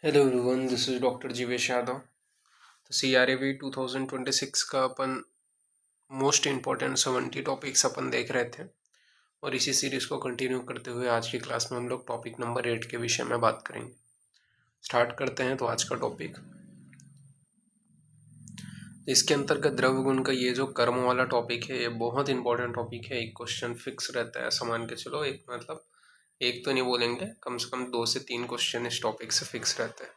Hello everyone, this is doctor Jeevesh Yadav. तो CRAV 2026 का अपन मोस्ट इम्पॉर्टेंट 70 टॉपिक्स अपन देख रहे थे और इसी सीरीज को कंटिन्यू करते हुए आज की क्लास में हम लोग टॉपिक नंबर 8 के विषय में बात करेंगे। स्टार्ट करते हैं। तो आज का टॉपिक, इसके अंतर्गत द्रव्य गुण का ये जो कर्म वाला टॉपिक है, ये बहुत इंपॉर्टेंट टॉपिक है। एक क्वेश्चन फिक्स रहता है, ऐसा मान के चलो। एक मतलब एक तो नहीं बोलेंगे, कम से कम 2 से 3 क्वेश्चन इस टॉपिक से फिक्स रहते हैं।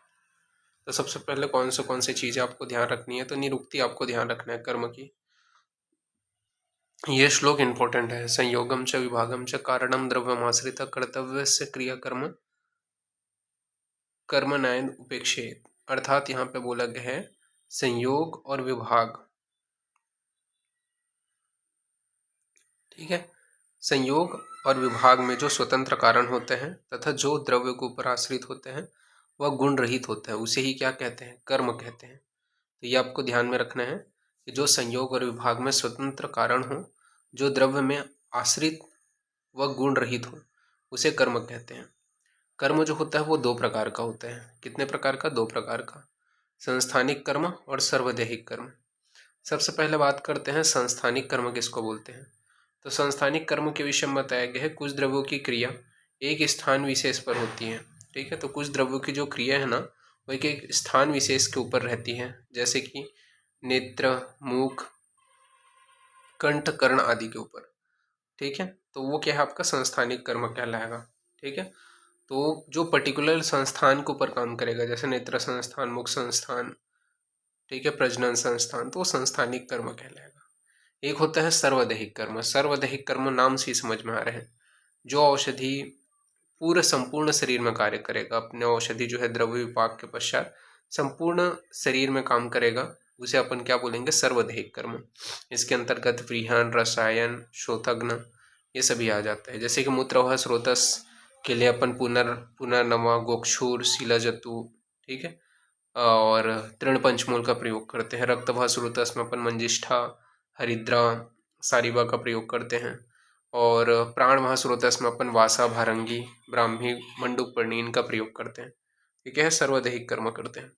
तो सबसे पहले कौन से चीज़ें आपको ध्यान रखनी है, तो निरुक्ति आपको ध्यान रखना है कर्म की। ये श्लोक इंपॉर्टेंट है। संयोगम च विभागम च कारणम द्रव्यमाश्रित कर्तव्य से क्रिया कर्म कर्म नयन उपेक्षेत। अर्थात यहाँ पे बोला गया है संयोग और विभाग, ठीक है। संयोग और विभाग में जो स्वतंत्र कारण होते हैं तथा जो द्रव्य के ऊपर आश्रित होते हैं वह गुण रहित होते हैं, उसे ही क्या कहते हैं? कर्म कहते हैं। तो ये आपको ध्यान में रखना है कि जो संयोग और विभाग में स्वतंत्र कारण हो, जो द्रव्य में आश्रित व गुण रहित हो, उसे कर्म कहते हैं। कर्म जो होता है वो 2 प्रकार का होता है। कितने प्रकार का? 2 प्रकार का। संस्थानिक कर्म और सर्वदेहिक कर्म। सबसे पहले बात करते हैं संस्थानिक कर्म किसको बोलते हैं। तो संस्थानिक कर्म के विषय में बताया गया है कुछ द्रव्यों की क्रिया एक स्थान विशेष पर होती है, ठीक है। तो कुछ द्रव्यों की जो क्रिया है ना, वो एक स्थान विशेष के ऊपर रहती है, जैसे कि नेत्र, मुख, कंठ, कर्ण आदि के ऊपर, ठीक है। तो वो क्या है? आपका संस्थानिक कर्म कहलाएगा, ठीक है। तो जो पर्टिकुलर संस्थान के ऊपर काम करेगा, जैसे नेत्र संस्थान, मुख संस्थान, ठीक है, प्रजनन संस्थान, तो वो संस्थानिक कर्म कहलाएगा। एक होता है सर्वदैहिक कर्म। सर्वदैहिक कर्म नाम से ही समझ में आ रहे हैं, जो औषधि पूरे संपूर्ण शरीर में कार्य करेगा। अपने औषधि जो है द्रव्य विपाक के पश्चात संपूर्ण शरीर में काम करेगा, उसे अपन क्या बोलेंगे? सर्वदैहिक कर्म। इसके अंतर्गत व्रीहन, रसायन, शोथग्न, ये सभी आ जाता है। जैसे कि मूत्रवाह स्रोतस के लिए अपन पुनर्नवा, गोक्षूर, शिलाजतु, ठीक है, और तृण पंचमूल का प्रयोग करते हैं। रक्तवाह स्रोतस में अपन मंजिष्ठा, हरिद्रा, सारिबा का प्रयोग करते हैं। और प्राणवाह स्रोतस में अपन वासा, भारंगी, ब्राह्मी, मंडूक पर्णी, इनका प्रयोग करते हैं। ठीक है, सर्वदैहिक कर्म करते हैं।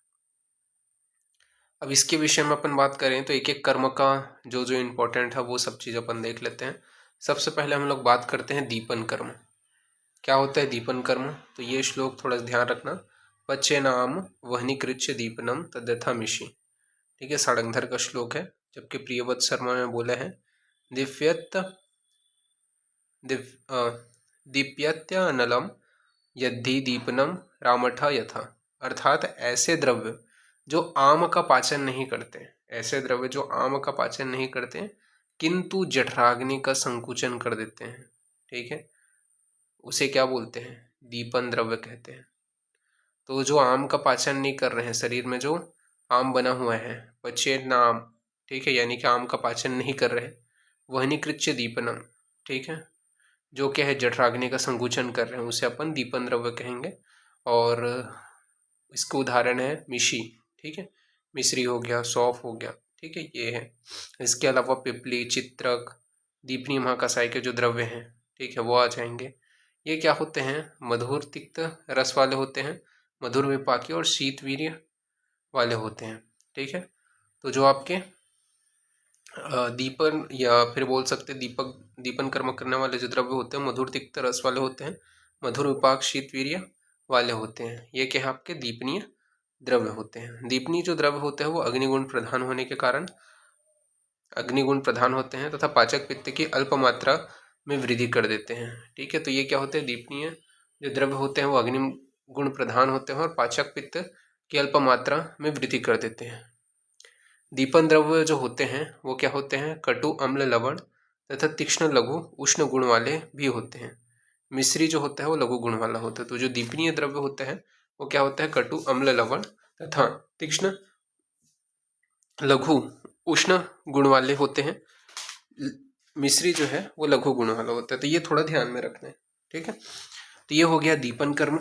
अब इसके विषय में अपन बात करें तो एक एक कर्म का जो जो इम्पोर्टेंट है वो सब चीज़ अपन देख लेते हैं। सबसे पहले हम लोग बात करते हैं दीपन कर्म। क्या होता है दीपन कर्म? तो ये श्लोक थोड़ा सा ध्यान रखना। पच्चे नाम वहनी कृच्य दीपनम तद्यथा मिशी, ठीक है, सारंगधर का श्लोक है। जबकि प्रियव्रत शर्मा में बोला है दिव्यत दीप्यत्य अनलम यद्धि दीपनम रामठ यथा। अर्थात ऐसे द्रव्य जो आम का पाचन नहीं करते, ऐसे द्रव्य जो आम का पाचन नहीं करते किंतु जठराग्नि का संकुचन कर देते हैं, ठीक है, उसे क्या बोलते हैं? दीपन द्रव्य कहते हैं। तो जो आम का पाचन नहीं कर रहे हैं, शरीर में जो आम बना हुआ है, पचेत नाम, ठीक है, यानी कि आम का पाचन नहीं कर रहे, वह निकृच्य दीपनम, ठीक है, जो क्या है जठराग्नि का संकुचन कर रहे हैं, उसे अपन दीपन द्रव्य कहेंगे। और इसका उदाहरण है मिशी, ठीक है, मिश्री हो गया, सौंफ हो गया, ठीक है, ये है। इसके अलावा पिपली, चित्रक, दीपनी महाकसाय के जो द्रव्य हैं, ठीक है, वो आ जाएंगे। ये क्या होते हैं? मधुर तिक्त रस वाले होते हैं, मधुर विपाकी और शीतवीर्य वाले होते हैं, ठीक है। तो जो आपके दीपन या फिर बोल सकते दीपन कर्म करने वाले जो द्रव्य होते हैं मधुर तिक्त रस वाले होते हैं, मधुर विपाक शीतवीर्य वाले होते हैं। ये क्या है? आपके दीपनीय द्रव्य होते हैं। दीपनीय जो द्रव्य होते हैं वो अग्निगुण प्रधान होने के कारण अग्निगुण प्रधान होते हैं तथा पाचक पित्त की अल्प मात्रा में वृद्धि कर देते हैं, ठीक है। तो ये क्या होते हैं? दीपनीय जो द्रव्य होते हैं वो अग्निगुण प्रधान होते हैं और पाचक पित्त की अल्प मात्रा में वृद्धि कर देते हैं। दीपन द्रव्य जो होते हैं वो क्या होते हैं? कटु, अम्ल, लवण तथा तीक्ष्ण, लघु, उष्ण गुण वाले भी होते हैं। मिश्री जो होता है वो लघु गुण वाला होता है। तो जो दीपनीय द्रव्य होते हैं वो क्या होता है? कटु, अम्ल, लवण तथा तीक्ष्ण, लघु, उष्ण गुण वाले होते हैं। मिश्री जो है वो लघु गुण वाला होता है। तो ये थोड़ा ध्यान में रखना है, ठीक है। तो ये हो गया दीपन कर्म।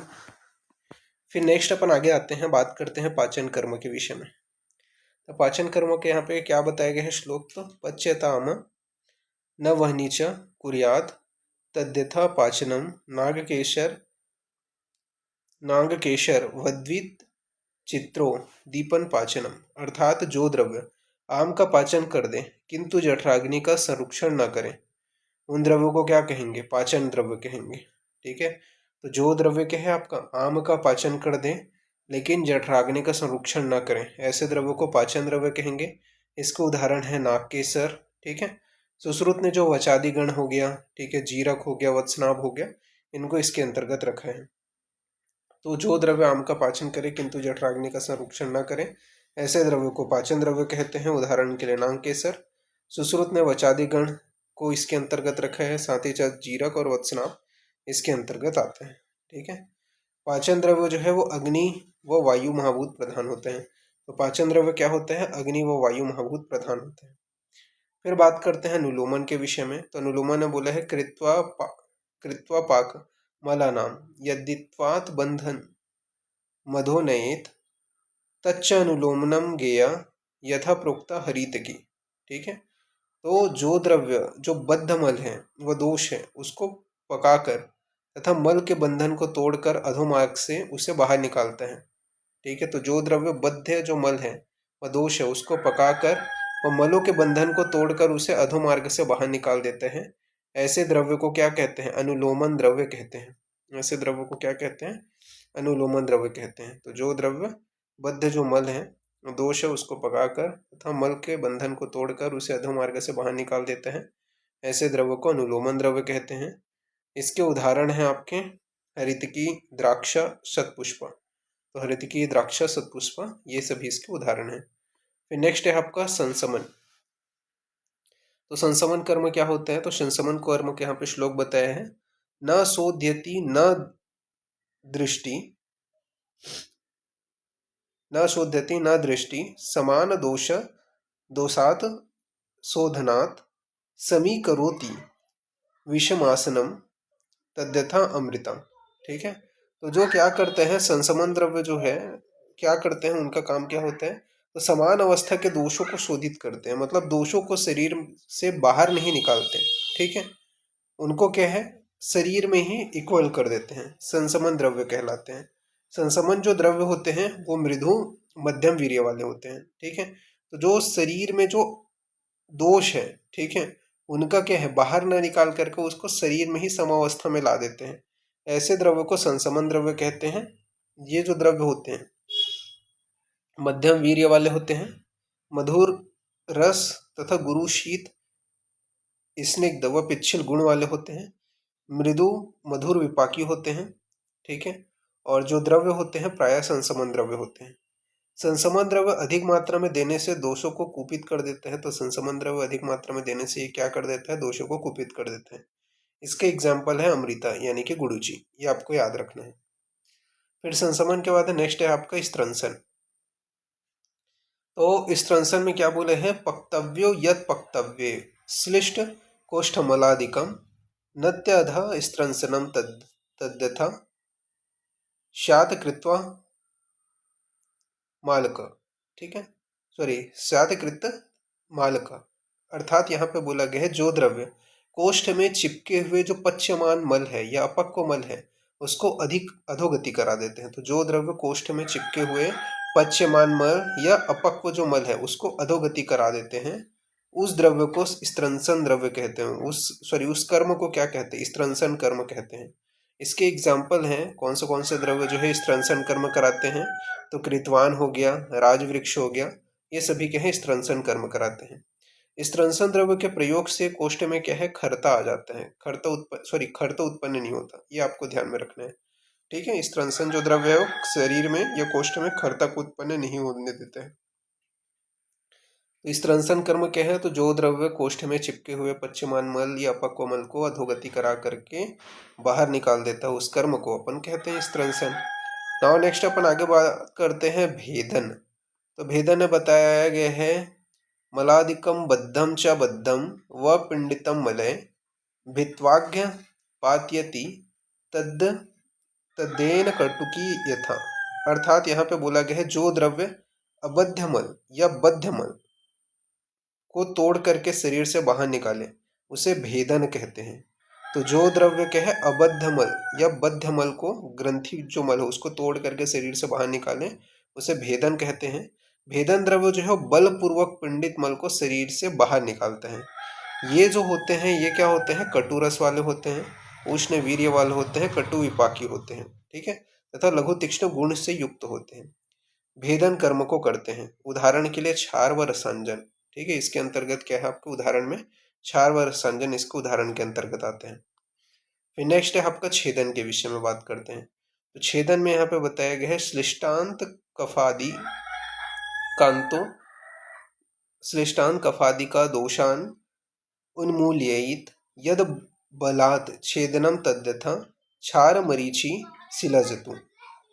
फिर नेक्स्ट अपन आगे आते हैं, बात करते हैं पाचन कर्म के विषय में। तो पाचन कर्म के यहाँ पे क्या बताया गया है श्लोक? तो पच्यताम न वहनी च कुर्यात् तद्यथा पाचनम नागकेशर वद्वित चित्रो दीपन पाचनम, अर्थात जो द्रव्य आम का पाचन कर दे किंतु जठराग्नि का संरक्षण न करें, उन द्रव्यों को क्या कहेंगे? पाचन द्रव्य कहेंगे। ठीक है, तो जो द्रव्य क्या है आपका? आम का पाचन कर दें लेकिन जठराग्नि का संरक्षण न करें, ऐसे द्रव्यों को पाचन द्रव्य कहेंगे। इसका उदाहरण है नाक केसर। ठीक है, सुश्रुत ने जो वचादि गण हो गया, ठीक है, जीरक हो गया, वत्सनाभ हो गया, इनको इसके अंतर्गत रखा है। तो जो द्रव्य आम का पाचन करे किंतु जठराग्नि का संरक्षण न करे, ऐसे द्रव्य को पाचन द्रव्य कहते हैं। उदाहरण के लिए नाक केसर। सुश्रुत ने वचादि गण को इसके अंतर्गत रखा है, साथ ही साथ जीरक और वत्सनाभ इसके अंतर्गत आते हैं। ठीक है, पाचन द्रव्य जो है वो अग्नि व वायु महाभूत प्रधान होते हैं। तो पाचन द्रव्य क्या होते हैं? अग्नि व वायु महाभूत प्रधान होते हैं। फिर बात करते हैं अनुलोमन के विषय में। तो अनुलोमन ने बोला है कृत्वा पाक मलानाम यद्दित्वात् बंधन मधो नयेत तच्च अनुलोमनम गेया यथा प्रोक्ता हरित की। ठीक है, तो जो द्रव्य जो बद्ध मल है वह दोष है, उसको पकाकर तथा मल के बंधन को तोड़कर अधोमार्ग से उसे बाहर निकालते हैं। ठीक है, तो जो द्रव्य बद्ध जो मल है वह दोष है, उसको पकाकर वह मलों के बंधन को तोड़कर उसे अधोमार्ग से बाहर निकाल देते हैं। ऐसे द्रव्य को क्या कहते हैं? अनुलोमन द्रव्य कहते हैं। ऐसे द्रव्य को क्या कहते हैं? अनुलोमन द्रव्य कहते हैं। तो जो द्रव्य बद्ध जो मल है दोष है, उसको पकाकर तथा मल के बंधन को तोड़कर उसे अधोमार्ग से बाहर निकाल देते हैं, ऐसे द्रव्य को अनुलोमन द्रव्य कहते हैं। इसके उदाहरण हैं आपके हरितकी, द्राक्ष, शतपुष्प। तो हरितकी, द्राक्ष, शतपुष्प ये सभी इसके उदाहरण हैं। फिर नेक्स्ट है आपका संसमन। तो संसमन कर्म क्या होता है? तो संसमन कर्म के यहाँ पे श्लोक बताया है, न शोध्यति न दृष्टि, न शोध्यति न दृष्टि समान दोष दोषात शोधनात् समीकरोति विषमासनम तद्यथा अमृतम। ठीक है, तो जो क्या करते हैं संसमन द्रव्य जो है क्या करते हैं, उनका काम क्या होता है? तो समान अवस्था के दोषों को शोधित करते हैं, मतलब दोषों को शरीर से बाहर नहीं निकालते। ठीक है, उनको क्या है? शरीर में ही इक्वल कर देते हैं, संसमन द्रव्य कहलाते हैं। संसमन जो द्रव्य होते हैं वो मृदु मध्यम वीर्य वाले होते हैं। ठीक है, तो जो शरीर में जो दोष है, ठीक है, उनका क्या है? बाहर ना निकाल करके उसको शरीर में ही समावस्था में ला देते हैं, ऐसे द्रव्य को संसमन द्रव्य कहते हैं। ये जो द्रव्य होते हैं मध्यम वीर्य वाले होते हैं, मधुर रस तथा गुरु शीत स्निग्ध व पिच्छल गुण वाले होते हैं, मृदु मधुर विपाकी होते हैं। ठीक है, और जो द्रव्य होते हैं प्रायः संसमन द्रव्य होते हैं। संसमन द्रव्य अधिक मात्रा में देने से दोषों को कुपित कर देते हैं। तो संसमन द्रव्य अधिक मात्रा में देने से ये क्या कर देता है? दोषों को कुपित कर देते हैं। इसके एग्जाम्पल है अमृता यानी कि गुड़ुची, ये आपको याद रखना है। फिर संसमन के बाद नेक्स्ट है आपका स्त्रंसन। तो स्त्रंसन में क्या बोले हैं? पक्तव्यो यत पक्तव्ये श्लिष्ट कोष्ठमलादिकम नत्यध स्त्रंसनम तद्यथा शात कृत्वा मालक। ठीक है, सॉरी, शात कृत मालक, अर्थात यहाँ पे बोला गया है जो द्रव्य कोष्ठ में चिपके हुए जो पच्यमान मल है या अपक्व मल है उसको अधिक अधोगति करा देते हैं। तो जो द्रव्य कोष्ठ में चिपके हुए पच्यमान मल या अपक्व जो मल है उसको अधोगति करा देते हैं, उस द्रव्य को स्त्रंसन द्रव्य कहते हैं। उस कर्म को क्या कहते हैं? स्त्रंसन कर्म कहते हैं। इसके एग्जाम्पल हैं कौन से द्रव्य जो है स्त्रंसन कर्म कराते हैं? तो कृतवान हो गया, राजवृक्ष हो गया, ये सभी क्या है? स्त्रंसन कर्म कराते हैं। स्त्रंसन द्रव्य के प्रयोग से कोष्ठ में क्या है? खरता आ जाता है, खर्त उत्पन्न नहीं होता, ये आपको ध्यान में रखना है। ठीक है, स्त्रंसन जो द्रव्य है वो शरीर में या कोष्ठ में खरता को उत्पन्न नहीं होने देते हैं। तो स्त्रंसन कर्म क्या है? तो जो द्रव्य कोष्ठ में चिपके हुए पच्यमान मल या अपक्व मल को अधोगति करा करके बाहर निकाल देता है, उस कर्म को अपन कहते हैं स्त्रंसन। नाउ नेक्स्ट अपन आगे बात करते हैं भेदन। तो भेदन में बताया गया है मलादिकम बद्धम च बद्धम व पिंडितम मलय भित्वाघ्य पात्यति तद तदेन कटुकी यथा। अर्थात यहाँ पे बोला गया है जो द्रव्य अबद्ध मल या बद्ध मल को तोड़ करके शरीर से बाहर निकाले उसे भेदन कहते हैं। तो जो द्रव्य क्या है? अबद्ध मल या बद्ध मल को, ग्रंथि जो मल है उसको तोड़ करके शरीर से बाहर निकाले उसे भेदन कहते हैं। भेदन द्रव्य जो है वो बलपूर्वक पिंडित मल को शरीर से बाहर निकालते हैं। ये जो होते हैं ये क्या होते हैं, कटु रस वाले होते हैं, उष्ण वीर्य वाले होते हैं, कटु विपाकी होते हैं, ठीक है, तथा लघु तीक्ष्ण गुण से युक्त होते हैं। भेदन कर्म को करते हैं। उदाहरण के लिए क्षार व रसांजन, ठीक है, इसके अंतर्गत क्या है आपके उदाहरण में क्षार व रसांजन इसके उदाहरण के अंतर्गत आते हैं। फिर नेक्स्ट है आपका छेदन के विषय में बात करते हैं। तो छेदन में यहाँ पे बताया गया है श्लिष्टांत कफादि कांतो श्लिष्टांत कफादि का दोषान उन्मूलयित यद बलात् छेदनम तद्यथा क्षार मरीचि शिलजतु।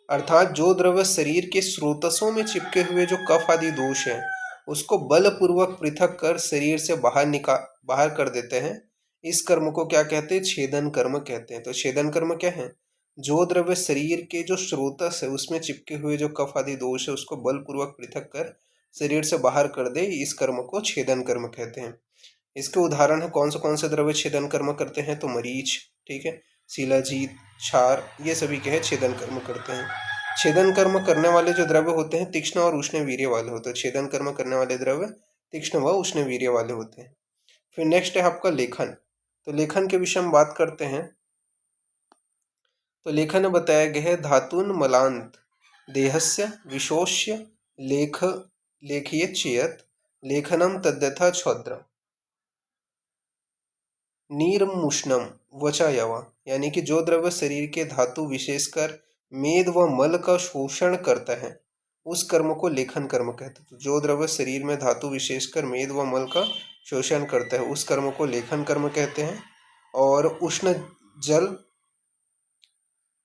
अर्थात जो द्रव्य शरीर के स्रोतसों में चिपके हुए जो कफ आदि दोष है उसको बलपूर्वक पृथक कर शरीर से बाहर कर देते हैं, इस कर्म को क्या कहते हैं, छेदन कर्म कहते हैं। तो छेदन कर्म क्या है, जो द्रव्य शरीर के जो स्रोतस है उसमें चिपके हुए जो कफ आदि दोष है उसको बलपूर्वक पृथक कर शरीर से बाहर कर दे, इस कर्म को छेदन कर्म कहते हैं। इसके उदाहरण है कौन से द्रव्य छेदन कर्म करते हैं, तो मरीच, ठीक है, शिलाजीत, क्षार, ये सभी क्या है छेदन कर्म करते हैं। छेदन कर्म करने वाले जो द्रव्य होते हैं तीक्ष्ण और उष्ण वीर्य वाले होते हैं। छेदन कर्म करने वाले द्रव्य तीक्ष्ण व उष्ण वीर्य वाले होते हैं। फिर नेक्स्ट है आपका लेखन। तो लेखन के विषय में बात करते हैं। तो लेखन में बताया गया है धातुन मलांत देहस्य विशोष्य लेखयेत चेयत लेखनम तद्यथा छौद्र नीरमुष्णम वचायवा, यानी कि जो द्रव्य शरीर के धातु विशेषकर मेद व मल का शोषण करता है उस कर्म को लेखन कर्म कहते हैं। तो जो द्रव्य शरीर में धातु विशेषकर मेद व मल का शोषण करता है उस कर्म को लेखन कर्म कहते हैं। और उष्ण जल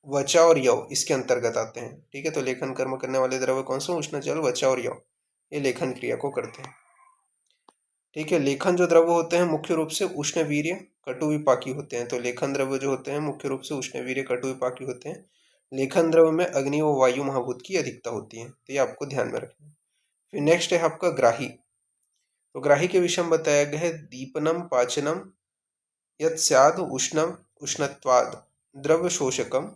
वचा और यव इसके अंतर्गत आते हैं, ठीक है। तो लेखन कर्म करने वाले द्रव्य कौन से, उष्ण जल वचा और यव, ये लेखन क्रिया को करते हैं, ठीक है। लेखन जो द्रव्य होते हैं मुख्य रूप से उष्ण वीर्य कटु विपाकी होते हैं। तो लेखन द्रव्य जो होते हैं मुख्य रूप से उष्ण वीर्य कटु विपाकी होते हैं। लेखन द्रव्य में अग्नि व वायु महाभूत की अधिकता होती है, तो ये आपको ध्यान में रखना है। फिर नेक्स्ट है आपका ग्राही। तो ग्राही के विषय में बताया गया है दीपनम पाचनम यत् स्याद उष्णम उष्णत्वाद द्रव्य शोषकम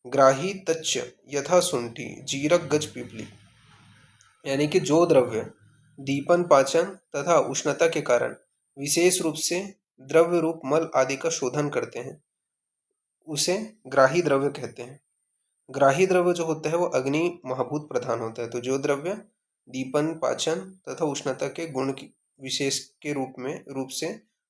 ग्राही तच्च यथा शुंठी जीरक गज पिपली, यानी कि जो द्रव्य दीपन पाचन तथा उष्णता के कारण विशेष रूप से द्रव्य रूप मल आदि का शोधन करते हैं उसे ग्राही द्रव्य कहते हैं। ग्राही द्रव्य जो होता है वो अग्नि महाभूत प्रधान होता है। तो जो द्रव्य दीपन पाचन तथा उष्णता के गुण की विशेष के रूप से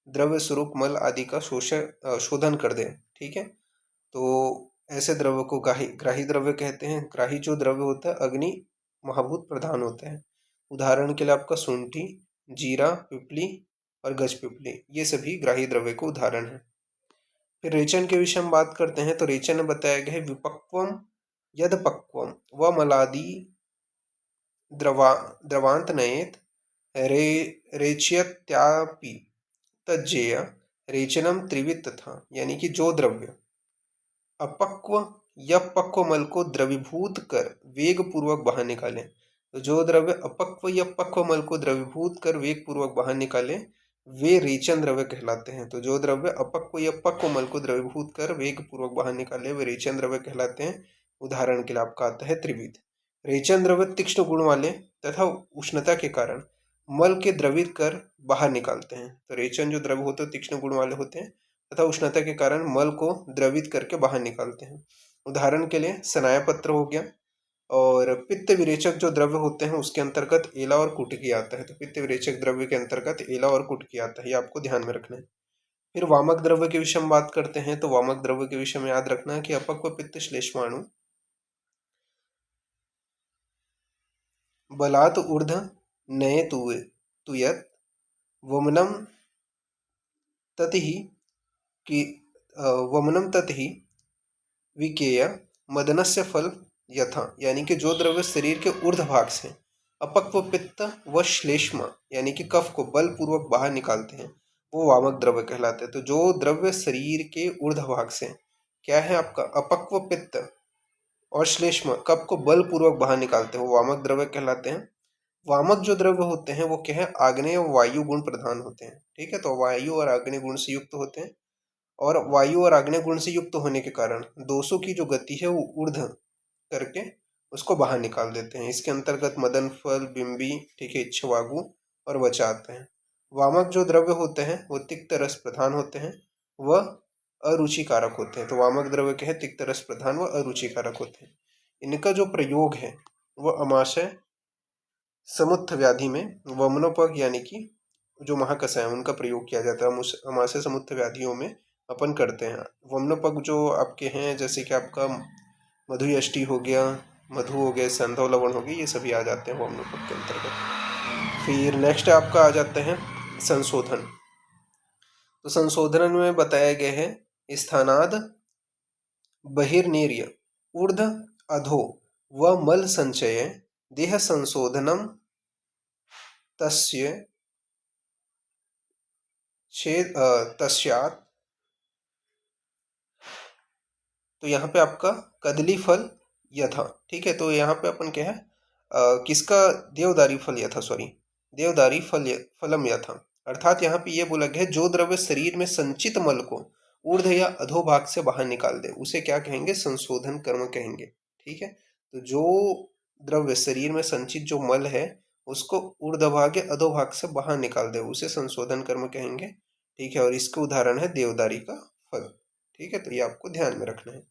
द्रव्य स्वरूप मल आदि का शोधन कर दे, ठीक है, तो ऐसे द्रव्य को ग्राही द्रव्य कहते हैं। ग्राही जो द्रव्य होता है अग्नि महाभूत प्रधान होता है। उदाहरण के लिए आपका शुंठी, जीरा, पिपली और गज पिपली, ये सभी ग्राही द्रव्य को उदाहरण है। फिर रेचन के विषय में बात करते हैं। तो रेचन में बताया गया है विपक्वम यद पक्वम व मलादि द्रवांत नयेत रेच्यत्यापि तज्जेय रेचनम त्रिविध तथा, यानी कि जो द्रव्य अपक्व या पक्व मल को द्रवीभूत कर वेग पूर्वक बाहर निकाले। तो जो द्रव्य अपक्व या पक्व मल को द्रवीभूत कर वेग पूर्वक बाहर निकाले वे रेचन द्रव्य कहलाते हैं। तो जो द्रव्य अपक्व या पक्व मल को द्रवीभूत कर वेग पूर्वक बाहर निकाले वे रेचन द्रव्य कहलाते हैं। उदाहरण के लिए आपका आता है त्रिविध। रेचन द्रव्य तीक्ष्ण गुण वाले तथा उष्णता के कारण मल के द्रवित कर बाहर निकालते हैं। तो रेचन जो द्रव्य होते हैं तीक्ष्ण गुण वाले होते हैं तथा उष्णता के कारण मल को द्रवित करके बाहर निकालते हैं। उदाहरण के लिए स्नायपत्र हो गया। और पित्त विरेचक जो द्रव्य होते हैं उसके अंतर्गत एला और कुटकी आता है। तो पित्त विरेचक द्रव्य के अंतर्गत एला और कुटकी आता है, ये आपको ध्यान में रखना है। फिर वामक द्रव्य के विषय में बात करते हैं। तो वामक द्रव्य के विषय में याद रखना है कि अपक्व पित्त श्लेष्माणु बलात् ऊर्ध नये तुयत वमनम ततिहि कि वमनम ततिहि विकेय मदनस्य फल यथा, यानी कि जो द्रव्य शरीर के ऊर्ध भाग से अपक्व पित्त व श्लेष्मा यानी कि कफ को बलपूर्वक बाहर निकालते हैं वो वामक द्रव्य कहलाते हैं। तो जो द्रव्य शरीर के ऊर्ध भाग से क्या है आपका अपक्व पित्त और श्लेष्मा कफ को बलपूर्वक बाहर निकालते हैं वो वामक द्रव्य कहलाते हैं। वामक जो द्रव्य होते हैं वो क्या है आग्नेय वायु गुण प्रधान होते हैं, ठीक है। तो वायु और आग्नेय गुण से युक्त होते हैं और वायु और आग्नेय गुण से युक्त होने के कारण दोषों की जो गति है वो ऊर्ध्व करके उसको बाहर निकाल देते हैं। इसके अंतर्गत मदन फल, बिंबी, ठीक है, इक्ष्वाकु और वचा आते हैं। वामक जो द्रव्य होते हैं वो तिक्त रस प्रधान होते हैं, वह अरुचिकारक होते हैं। तो वामक द्रव्य क्या है? तिक्त रस प्रधान व अरुचिकारक होते हैं। इनका जो प्रयोग है वह अमाशय समुत्थ व्याधि में वमनोपग यानी कि जो महाकषाय है उनका प्रयोग किया जाता है। अमाशय समुत्थ व्याधियों में अपन करते हैं। वमनोपग जो आपके हैं, जैसे कि आपका मधुयष्टि हो गया, मधु हो गए, संधव लवण हो गए, ये सभी आ जाते हैं वमनोपग के अंतर्गत। फिर नेक्स्ट आपका आ जाते हैं संशोधन। तो संशोधन में बताया गया है स्थानाद बहिर्निर्य ऊर्ध अधो व मल संचय देह संशोधनम तस्य तस्यात्। तो यहाँ पे आपका कदली फल यथा, ठीक है। तो यहाँ पे अपन क्या है किसका देवदारी फल यथा, सॉरी देवदारी फलम यथा, अर्थात यहाँ पे ये बोला गया है जो द्रव्य शरीर में संचित मल को ऊर्ध्व या अधोभाग से बाहर निकाल दे उसे क्या कहेंगे? संशोधन कर्म कहेंगे, ठीक है। तो जो द्रव्य शरीर में संचित जो मल है उसको ऊर्ध्वभाग या अधोभाग से बाहर निकाल दे उसे संशोधन कर्म कहेंगे, ठीक है। और इसका उदाहरण है देवदारी का फल, ठीक है। तो ये आपको ध्यान में रखना है।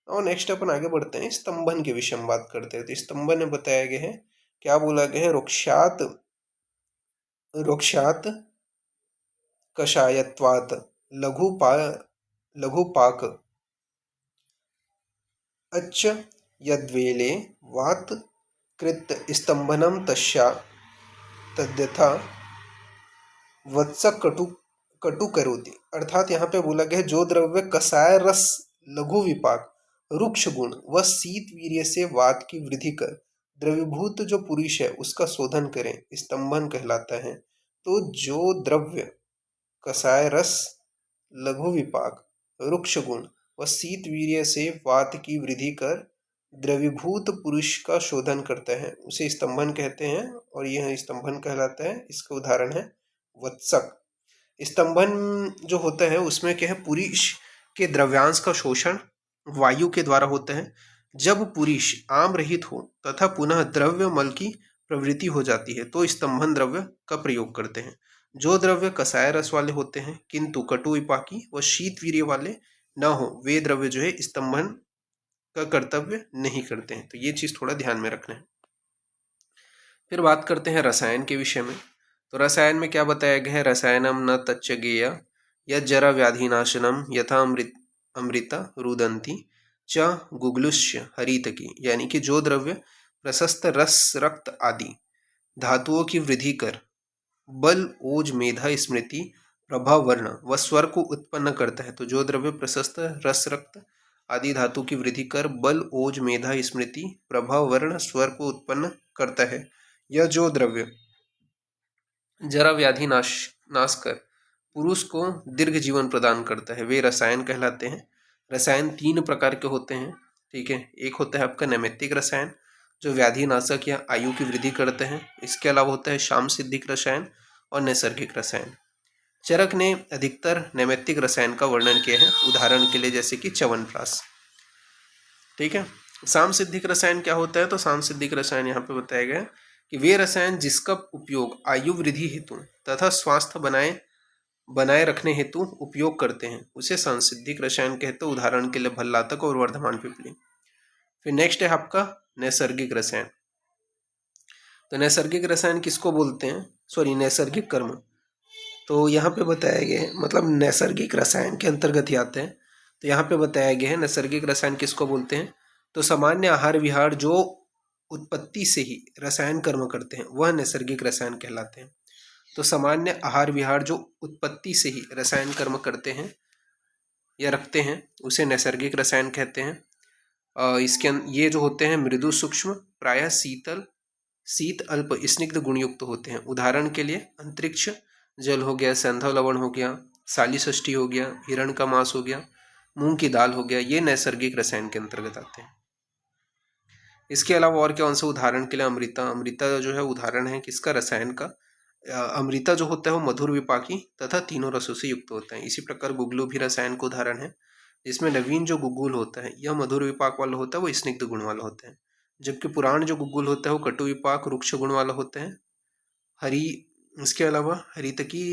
और नेक्स्ट अपन आगे बढ़ते हैं, स्तंभन के विषय में बात करते हैं। तो स्तंभन में बताया गया है, क्या बोला गया है? रोक्षात कषायत्वात् लघुपाक अच्छ यद्वेले वात कृत स्तंभनम तस्या तद्यथा वत्सक कटु करोति। अर्थात यहाँ पे बोला गया है जो द्रव्य कसाय रस, लघु विपाक, रुक्ष गुण व शीत वीर्य से वात की वृद्धि कर द्रव्यभूत जो पुरुष है उसका शोधन करें, स्तंभन कहलाता है। तो जो द्रव्य कसाय रस, लघु विपाक, रुक्ष गुण व शीत वीर्य से वात की वृद्धि कर द्रव्यभूत पुरुष का शोधन करता है उसे स्तंभन कहते हैं, और यह स्तंभन कहलाता है। इसका उदाहरण है वत्सक। स्तंभन जो होता है उसमें क्या है? पुरुष के द्रव्यांश का शोषण वायु के द्वारा होता है। जब पुरुष आम रहित हो तथा पुनः द्रव्य मल की प्रवृत्ति हो जाती है तो स्तंभन द्रव्य का प्रयोग करते हैं। जो द्रव्य कसाय रस वाले होते हैं किंतु कटु विपाकी व शीत वीर्य वाले न हो वे द्रव्य जो है स्तंभन का कर्तव्य नहीं करते हैं। तो ये चीज थोड़ा ध्यान में रखना है। फिर बात करते हैं रसायन के विषय में। तो रसायन में क्या बताया गया है? रसायनम न तच्चगेय यद जरा व्याधिनाशनम यथा अमृता रुदंती च गुगलुष्य हरितकी, यानी कि जो द्रव्य प्रशस्त रस, रक्त आदि धातुओं की वृद्धि कर बल, ओज, मेधा, स्मृति, प्रभा, वर्ण व स्वर को उत्पन्न करता है। तो जो द्रव्य प्रशस्त रस, रक्त आदि धातु की वृद्धि कर बल, ओज, मेधा, स्मृति, प्रभा, वर्ण, स्वर को उत्पन्न करता है, यह जो द्रव्य जरा व्याधि नाश कर पुरुष को दीर्घ जीवन प्रदान करता है वे रसायन कहलाते हैं। रसायन 3 प्रकार के होते हैं, ठीक है। एक होता है आपका नैमित्तिक रसायन जो व्याधि नाशक या आयु की वृद्धि करते हैं। इसके अलावा होता है शाम सिद्धिक रसायन और नैसर्गिक रसायन। चरक ने अधिकतर नैमित्तिक रसायन का वर्णन किया है, उदाहरण के लिए जैसे कि च्यवनप्राश, ठीक है। शाम सिद्धिक रसायन क्या होता है? तो शाम सिद्धिक रसायन यहाँ पे बताया गया है कि वे रसायन जिसका उपयोग आयु वृद्धि हेतु तथा स्वास्थ्य बनाए रखने हेतु उपयोग करते हैं उसे सांसिद्धिक रसायन कहते हैं, उदाहरण के लिए भल्लातक और वर्धमान पिपली। फिर नेक्स्ट है आपका नैसर्गिक रसायन। तो नैसर्गिक रसायन किसको बोलते हैं? सॉरी, नैसर्गिक कर्म। तो यहाँ पे बताया गया है, मतलब नैसर्गिक रसायन के अंतर्गत ही आते हैं। तो यहाँ पे बताया गया है नैसर्गिक रसायन किसको बोलते हैं? तो सामान्य आहार विहार जो उत्पत्ति से ही रसायन कर्म करते हैं वह नैसर्गिक रसायन कहलाते हैं। तो सामान्य आहार विहार जो उत्पत्ति से ही रसायन कर्म करते हैं या रखते हैं उसे नैसर्गिक रसायन कहते हैं। ये जो होते हैं मृदु सूक्ष्म, प्रायः शीत अल्प स्निग्ध गुणयुक्त होते हैं। उदाहरण के लिए अंतरिक्ष जल हो गया, संधव लवण हो गया, सालीषष्ठी हो गया, हिरण का मांस हो गया, मूंग की दाल हो गया, ये नैसर्गिक रसायन के अंतर्गत आते हैं। इसके अलावा और क्या, उनसे उदाहरण के लिए अमृता जो है उदाहरण है किसका? रसायन का। अमृता जो होता है वो मधुर विपाकी तथा तीनों रसों से युक्त होता है। इसी प्रकार गुगलू भी रसायन का उदाहरण है, जिसमें नवीन जो गुगुल होता है यह मधुर विपाक वाला होता है, वो स्निग्ध गुण वाला होता है। जबकि पुराण जो गुग्गुल होता है वो कटु विपाक रुक्ष गुण वाला होता है। हरी इसके अलावा हरितकी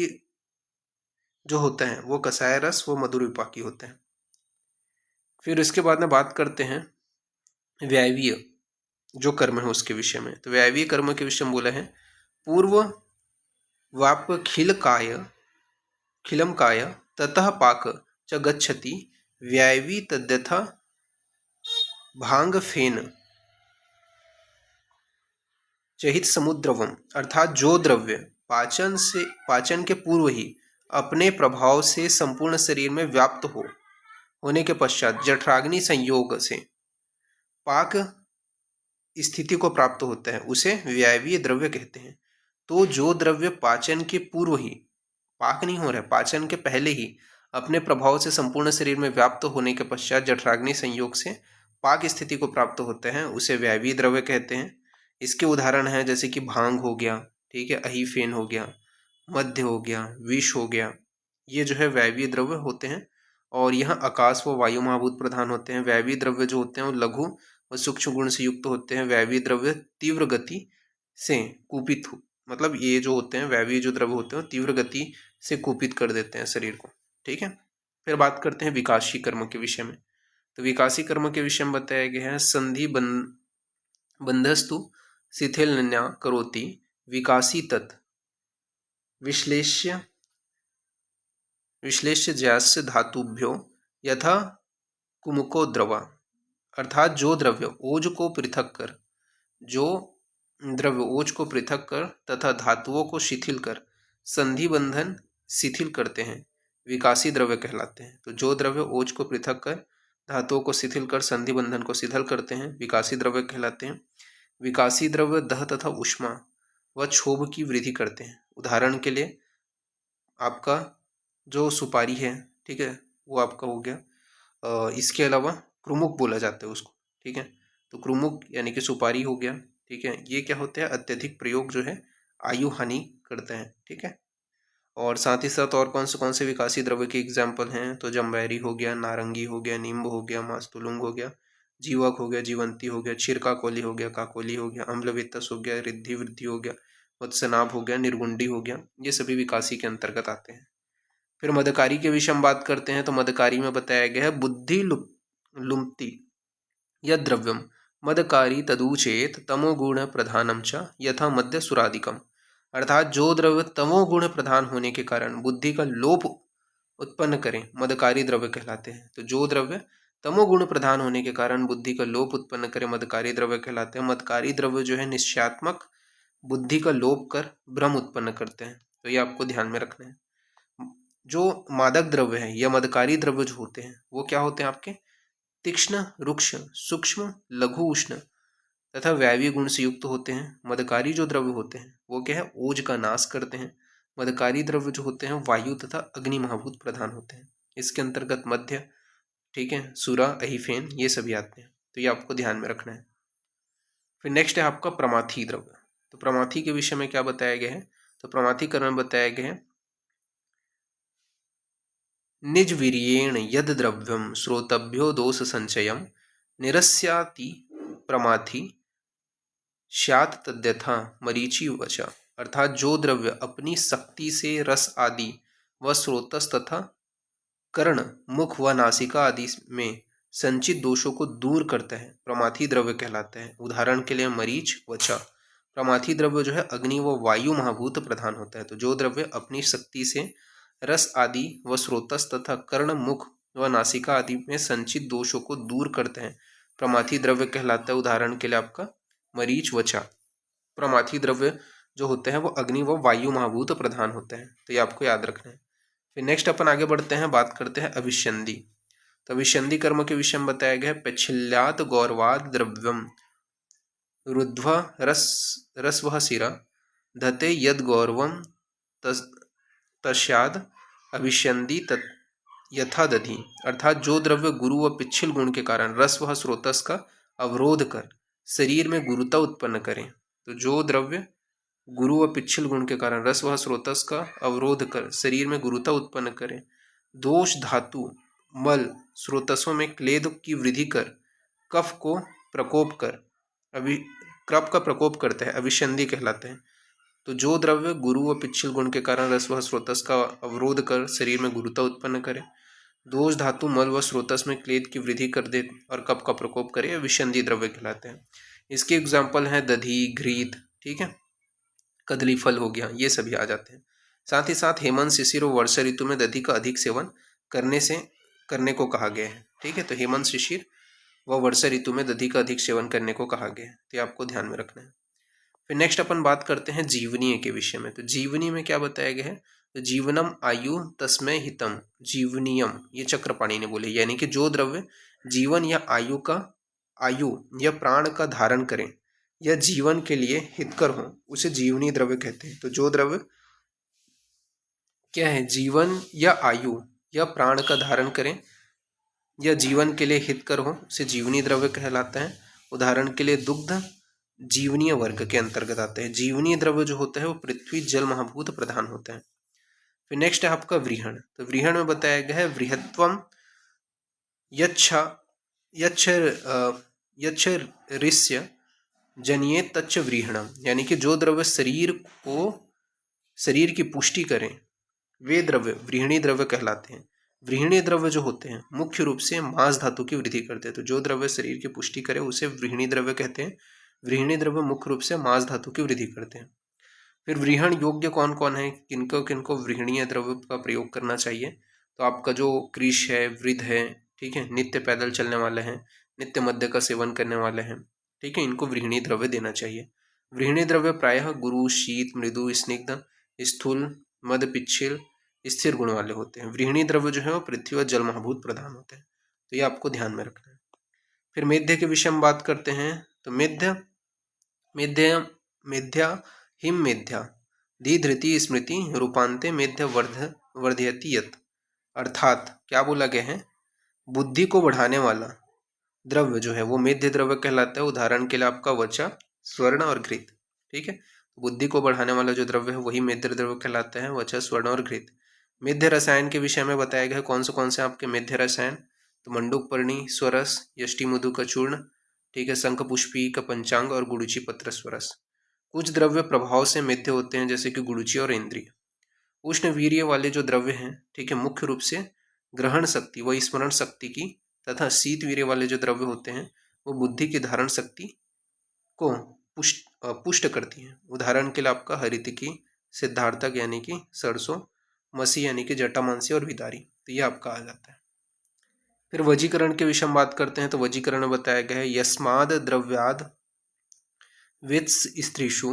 जो होते हैं वो कसाय रस वो मधुर विपाकी होते हैं। फिर इसके बाद में बात करते हैं व्यायवीय जो कर्म है उसके विषय में। तो व्यायवीय कर्म के विषय में बोला है पूर्व वाप खिलम काय ततः पाक च गच्छति व्यायवी तद्यथा भांग फेन चहित समुद्रवम। अर्थात जो द्रव्य पाचन के पूर्व ही अपने प्रभाव से संपूर्ण शरीर में व्याप्त होने के पश्चात जठराग्नि संयोग से पाक स्थिति को प्राप्त होता है उसे व्यायवीय द्रव्य कहते हैं। तो जो द्रव्य पाचन के पूर्व ही, पाक नहीं हो रहा है, पाचन के पहले ही अपने प्रभाव से संपूर्ण शरीर में व्याप्त होने के पश्चात जठराग्नि संयोग से पाक स्थिति को प्राप्त होते हैं उसे व्यायवीय द्रव्य कहते हैं। इसके उदाहरण है जैसे कि भांग हो गया, ठीक है, अहीफेन हो गया, मध्य हो गया, विष हो गया, ये जो है व्यायवीय द्रव्य होते हैं। और यहाँ आकाश व वायु महाभूत प्रधान होते हैं। व्यायवीय द्रव्य जो होते हैं वो लघु व सूक्ष्म गुण से युक्त होते हैं। व्यायवीय द्रव्य तीव्र गति से कुपित मतलब ये जो होते हैं व्यायवीय जो द्रव्य होते हैं तीव्र गति से कुपित कर देते हैं शरीर को, ठीक है। फिर बात करते हैं विकासी कर्म के विषय में। तो विकासी कर्म के विषय में बताया गया है संधि बंधस्तु शिथिलन्या करोति विकासी तत् विश्लेष्य ज्यास्य धातुभ्यो यथा कुमुको द्रवा। अर्थात जो द्रव्य ओज को पृथक कर तथा धातुओं को शिथिल कर संधि बंधन शिथिल करते हैं विकासी द्रव्य कहलाते हैं। तो जो द्रव्य ओज को पृथक कर धातुओं को शिथिल कर संधि बंधन को शिथिल करते हैं विकासी द्रव्य कहलाते हैं। विकासी द्रव्य दह तथा उष्मा व क्षोभ की वृद्धि करते हैं। उदाहरण के लिए आपका जो सुपारी है, ठीक है, वो आपका हो गया। इसके अलावा क्रुमुक बोला जाता है उसको, ठीक है। तो क्रुमुक यानी कि सुपारी हो गया, ठीक है। ये क्या होता है अत्यधिक प्रयोग जो है आयु हानि करते हैं, ठीक है। और साथ ही साथ और कौन से विकासी द्रव्य के एग्जाम्पल हैं तो जम्बैरी हो गया, नारंगी हो गया, नींबू हो गया, मास्तुलुंग हो गया, जीवक हो गया, जीवंती हो गया, छिरकाकोली हो गया, काकोली हो गया, अम्लवित्तस हो गया, रिद्धि वृद्धि हो गया, वत्सनाभ हो गया, निर्गुंडी हो गया, ये सभी विकासी के अंतर्गत आते हैं। फिर मदकारी के विषय में बात करते हैं। तो मदकारी में बताया गया है बुद्धि लुप्ति यद द्रव्यम मदकारी तदुचेत तमोगुण प्रधानम च यथा मद्य सुरादिकम। अर्थात जो द्रव्य तमोगुण प्रधान होने के कारण बुद्धि का लोप उत्पन्न करें मदकारी द्रव्य कहलाते हैं। तो जो द्रव्य तमोगुण प्रधान होने के कारण बुद्धि का लोप उत्पन्न करे मदकारी द्रव्य कहलाते हैं। मदकारी द्रव्य जो है निश्चयात्मक बुद्धि का लोप कर भ्रम उत्पन्न करते हैं, तो ये आपको ध्यान में रखना है। जो मादक द्रव्य है या मदकारी द्रव्य जो होते हैं वो क्या होते हैं आपके तीक्ष्ण, रुक्ष, सूक्ष्म, लघु, उष्ण तथा व्यायवीय गुण से युक्त होते हैं। मदकारी जो द्रव्य होते हैं वो क्या है ओज का नाश करते हैं। मदकारी द्रव्य जो होते हैं वायु तथा अग्नि महाभूत प्रधान होते हैं। इसके अंतर्गत मध्य, ठीक है, सुरा, अहीफेन ये सभी आते हैं, तो ये आपको ध्यान में रखना है। फिर नेक्स्ट है आपका प्रमाथी द्रव्य। तो प्रमाथी के विषय में क्या बताया गया है तो प्रमाथी कर्म में बताया गया है निज वीर्येण यद द्रव्यम श्रोतभ्यो दोष संचयम निरस्याति प्रमाथी स्यात् तद्यथा मरीचि वचा। अर्थात जो द्रव्य अपनी शक्ति से रस आदि व स्रोतस तथा कर्ण, मुख व नासिका आदि में संचित दोषों को दूर करता है प्रमाथी द्रव्य कहलाते हैं। उदाहरण के लिए मरीच, वचा। प्रमाथी द्रव्य जो है अग्नि व वायु महाभूत प्रधान होता है। तो जो द्रव्य अपनी शक्ति से रस आदि व स्रोतस तथा कर्ण, मुख व नासिका आदि में संचित दोषों को दूर करते हैं प्रमाथी द्रव्य कहलाता है। उदाहरण के लिए आपका मरीच, वचा। प्रमाथी द्रव्य जो होते हैं वो अग्नि व वायु महाभूत प्रधान होते हैं, तो ये आपको याद रखना है। फिर नेक्स्ट अपन आगे बढ़ते हैं, बात करते हैं अभिष्यंदी। तो अभिष्यंदी कर्म के विषय में बताया गया है पेच्छल्यात गौरवाद द्रव्यम रुद्ध्वा रसवह शिरा धते यद गौरवम तस्याद अभिष्यंदी तत् यथा दधि। अर्थात जो द्रव्य गुरु व पिच्छिल गुण के कारण रस व स्रोतस का अवरोध कर शरीर में गुरुता उत्पन्न करें। तो जो द्रव्य गुरु व पिच्छिल गुण के कारण रस व स्रोतस का अवरोध कर शरीर में गुरुता उत्पन्न करें, दोष धातु मल स्रोतसों में क्लेद की वृद्धि कर कफ को प्रकोप कर कफ का प्रकोप करते हैं अभिसंधि कहलाते हैं। तो जो द्रव्य गुरु व पिच्छल गुण के कारण रस व स्रोतस का अवरोध कर शरीर में गुरुता उत्पन्न करे, दोष धातु मल व स्रोतस में क्लेद की वृद्धि कर दे और कफ का प्रकोप करे, विषंदी द्रव्य कहलाते हैं। इसके एग्जाम्पल हैं दधी, घृत, ठीक है, कदली फल हो गया, ये सभी आ जाते हैं। साथ ही साथ हेमंत, शिशिर और वर्षा ऋतु में दधी का अधिक सेवन करने को कहा गया है। ठीक है, तो हेमंत, शिशिर व वर्षा ऋतु में दधी का अधिक सेवन करने को कहा गया है, तो ये आपको ध्यान में रखना है। फिर नेक्स्ट अपन बात करते हैं जीवनीय के विषय में। तो जीवनीय में क्या बताया गया है, तो जीवनम आयु तस्मय हितम जीवनीयम, ये चक्रपाणी ने बोले, यानी कि जो द्रव्य जीवन या आयु या प्राण का धारण करें या जीवन के लिए हितकर हो उसे जीवनीय द्रव्य कहते हैं। तो जो द्रव्य क्या है, जीवन या आयु या प्राण का धारण करें या जीवन के लिए हितकर हो उसे जीवनीय द्रव्य कहलाता है। उदाहरण के लिए दुग्ध जीवनीय वर्ग के अंतर्गत आते हैं। जीवनीय द्रव्य जो होता है वो पृथ्वी जल महाभूत प्रधान होता है। फिर नेक्स्ट है आपका व्रीहण। तो व्रीहण में बताया गया है वृहत्वम यच्छ जनिये तच्च व्रीहणम, यानी कि जो द्रव्य शरीर की पुष्टि करें वे द्रव्य व्रीहणी द्रव्य कहलाते हैं। व्रीहणी द्रव्य जो होते हैं मुख्य रूप से मांस धातु की वृद्धि करते हैं। तो जो द्रव्य शरीर की पुष्टि करे उसे व्रीहणी द्रव्य कहते हैं। व्रीहणी द्रव्य मुख्य रूप से मांस धातु की वृद्धि करते हैं। फिर व्रीहण योग्य कौन कौन है, किनको किनको व्रीहणीय द्रव्य का प्रयोग करना चाहिए, तो आपका जो कृष है, वृद्ध है, ठीक है, नित्य पैदल चलने वाले हैं, नित्य मद्य का सेवन करने वाले हैं, ठीक है, इनको व्रीहणीय द्रव्य देना चाहिए। व्रीहणीय द्रव्य प्रायः गुरु, शीत, मृदु, स्निग्ध, स्थूल, मद, पिच्छल, स्थिर गुण वाले होते हैं। व्रीहणीय द्रव्य जो है वो पृथ्वी और जल महाभूत प्रधान होते हैं, तो ये आपको ध्यान में रखना है। फिर मेध्य के विषय में बात करते हैं। तो मेध्या हिम मेध्या धी धृति स्मृति रूपांते मेध्य वर्धयति यत्, अर्थात क्या बोला गया है, बुद्धि को बढ़ाने वाला द्रव्य जो है वो मेध्य द्रव्य कहलाता है। उदाहरण के लिए आपका वचा, स्वर्ण और घृत, ठीक है, बुद्धि को बढ़ाने वाला जो द्रव्य है वही मेध्य द्रव्य कहलाता है, वचा, स्वर्ण और घृत। मेध्य रसायन के विषय में बताया गया है कौन से आपके मेध्य रसायन, तो मंडूक पर्णी स्वरस, यष्टि मधु का चूर्ण, ठीक है, शंख पुष्पी का पंचांग और गुड़ुचि पत्र स्वरस। कुछ द्रव्य प्रभाव से मेध्य होते हैं जैसे कि गुड़ुचि और इंद्रिय। उष्ण वीर्य वाले जो द्रव्य हैं, ठीक है, मुख्य रूप से ग्रहण शक्ति व स्मरण शक्ति की, तथा शीत वीर्य वाले जो द्रव्य होते हैं वो बुद्धि की धारण शक्ति को पुष्ट करती हैं। उदाहरण के लिए आपका हरितकी, सिद्धार्थक यानी कि सरसों, मसी यानी कि जटामांसी और विदारी, तो ये आपका आ जाता है। फिर वजीकरण के विषय में बात करते हैं। तो वजीकरण में बताया गया है यस्माद द्रव्याद वेत्स स्त्रीषु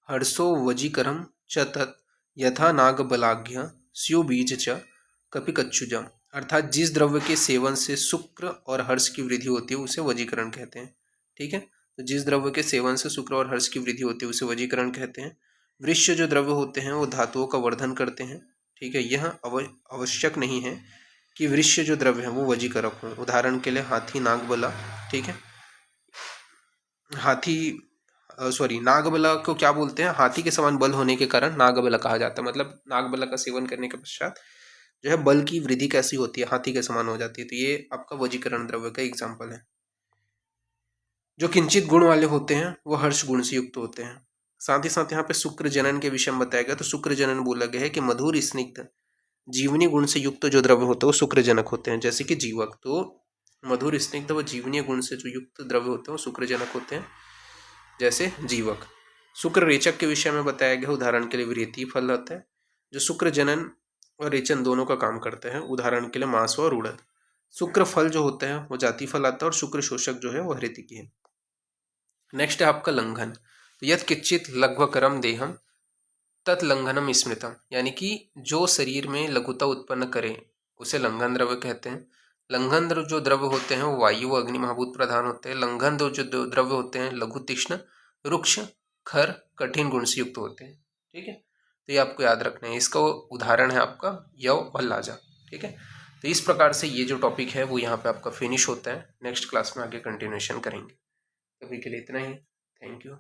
हर्षो वजीकरम च तत् यथा नागबलाघ्य स्यु बीज च कपिकच्छुजम, अर्थात जिस द्रव्य के सेवन से शुक्र और हर्ष की वृद्धि होती है उसे वजीकरण कहते हैं। ठीक है, तो जिस द्रव्य के सेवन से शुक्र और हर्ष की वृद्धि होती है उसे वजीकरण कहते हैं। वृक्ष जो द्रव्य होते हैं वो धातुओं का वर्धन करते हैं। ठीक है, यह आवश्यक नहीं है कि वृक्ष जो द्रव्य है वो वजीकरक हो। उदाहरण के लिए हाथी, नागबला, ठीक है, नागबला को क्या बोलते हैं, हाथी के समान बल होने के कारण नागबला कहा जाता है। मतलब नागबला का सेवन करने के पश्चात जो है बल की वृद्धि कैसी होती है, हाथी के समान हो जाती है। तो ये आपका वजीकरण द्रव्य का एग्जाम्पल है। जो किंचित गुण वाले होते हैं वो हर्ष गुण से युक्त होते हैं। साथ ही साथ यहाँ पे शुक्र जनन के विषय में बताया गया। तो शुक्र जनन बोला गया है कि मधुर स्निग्ध जीवनी गुण से युक्त जो द्रव्य होते हैं वो शुक्रजनक होते हैं, जैसे कि जीवक। तो मधुर स्निग्ध व जीवनीय गुण से जो युक्त द्रव्य होते हैं वो शुक्रजनक होते हैं, जैसे जीवक। शुक्र रेचक के विषय में बताया गया। उदाहरण के लिए विरेती फल होता है जो शुक्र जनन और रेचन दोनों का काम करते हैं। उदाहरण के लिए मांस और उड़द। शुक्र फल जो होता है वो जाति फल आता है और शुक्र शोषक जो है वो हृतिकी है। नेक्स्ट है आपका लंघन। तो यद किच्चित लघ्वकरम देहम तत्लंघनम स्मृतम, यानी कि जो शरीर में लघुता उत्पन्न करे उसे लंघन द्रव्य कहते हैं। लंघन जो द्रव्य होते हैं वो वायु व अग्नि महाभूत प्रधान होते हैं। लंघन जो द्रव्य होते हैं लघु, तीक्ष्ण, रुक्ष, खर, कठिन गुण से युक्त होते हैं। ठीक है, तो ये आपको याद रखना है। इसका उदाहरण है आपका यव और लाजा। ठीक है, तो इस प्रकार से ये जो टॉपिक है वो यहाँ पे आपका फिनिश होता है। नेक्स्ट क्लास में आगे कंटिन्यूएशन करेंगे। अभी के लिए इतना ही। Thank you.